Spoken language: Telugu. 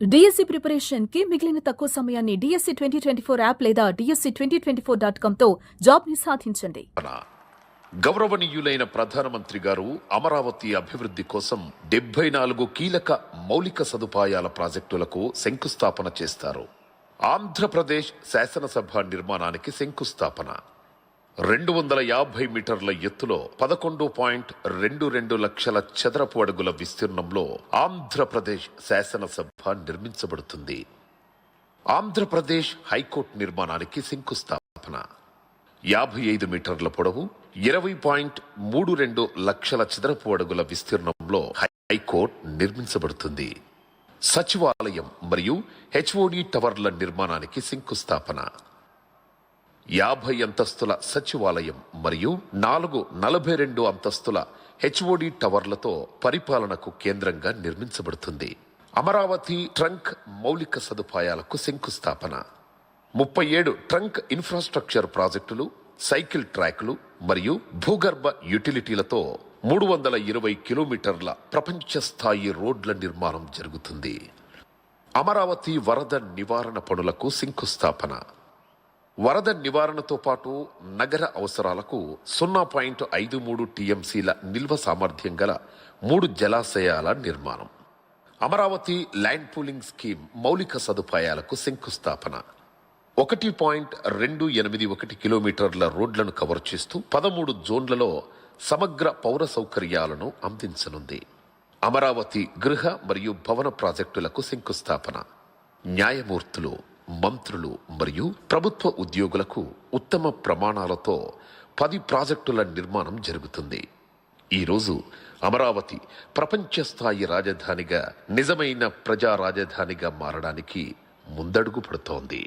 డిఎస్సి ప్రిపరేషన్ కి మిగిలిన తక్కువ సమయాన్ని డిఎస్సి 2024 యాప్ లేదా డిఎస్సి 2024.com తో జాబ్ ని సాధించండి. గౌరవనీయులైన ప్రధానమంత్రి గారు అమరావతి అభివృద్ధి కోసం 74 కీలక మౌలిక సదుపాయాల ప్రాజెక్టులకు శంకుస్థాపన చేస్తారు. ఆంధ్రప్రదేశ్ శాసనసభ నిర్మాణానికి శంకుస్థాపన. 250 మీటర్ల ఎత్తులో 11.22 లక్షల చదరపు అడుగుల విస్తీర్ణంలో ఆంధ్రప్రదేశ్ శాసనసభ నిర్మించబడుతుంది. ఆంధ్రప్రదేశ్ హైకోర్టు నిర్మాణానికి శంకుస్థాపన. 55 మీటర్ల పొడవు 20.32 లక్షల చదరపు అడుగుల విస్తీర్ణంలో హైకోర్టు నిర్మించబడుతుంది. సచివాలయం మరియు హెచ్ఓడి టవర్ల నిర్మాణానికి శంకుస్థాపన. 50 అంతస్తుల సచివాలయం మరియు 42 అంతస్తుల హెచ్ఓడి టవర్లతో పరిపాలనకు కేంద్రంగా నిర్మించబడుతుంది. అమరావతి ట్రంక్ మౌలిక సదుపాయాలకు శంకుస్థాపన. 37 ట్రంక్ ఇన్ఫ్రాస్ట్రక్చర్ ప్రాజెక్టులు, సైకిల్ ట్రాక్లు మరియు భూగర్భ యుటిలిటీలతో 320 కిలోమీటర్ల ప్రపంచ స్థాయి రోడ్ల నిర్మాణం జరుగుతుంది. అమరావతి వరద నివారణ పనులకు శంకుస్థాపన. వరద నివారణతో పాటు నగర అవసరాలకు 0.53 టీఎంసీల నిల్వ సామర్థ్యం గల 3 జలాశయాల నిర్మాణం. అమరావతి ల్యాండ్ పూలింగ్ స్కీమ్ మౌలిక సదుపాయాలకు శంకుస్థాపన. 1.281 కిలోమీటర్ల రోడ్లను కవర్ చేస్తూ 13 జోన్లలో సమగ్ర పౌర సౌకర్యాలను అందించనుంది. అమరావతి గృహ మరియు భవన ప్రాజెక్టులకు శంకుస్థాపన. న్యాయమూర్తులు, మంత్రులు మరియు ప్రభుత్వ ఉద్యోగులకు ఉత్తమ ప్రమాణాలతో 10 ప్రాజెక్టుల నిర్మాణం జరుగుతుంది. ఈరోజు అమరావతి ప్రపంచ స్థాయి రాజధానిగా, నిజమైన ప్రజా రాజధానిగా మారడానికి ముందడుగు పడుతోంది.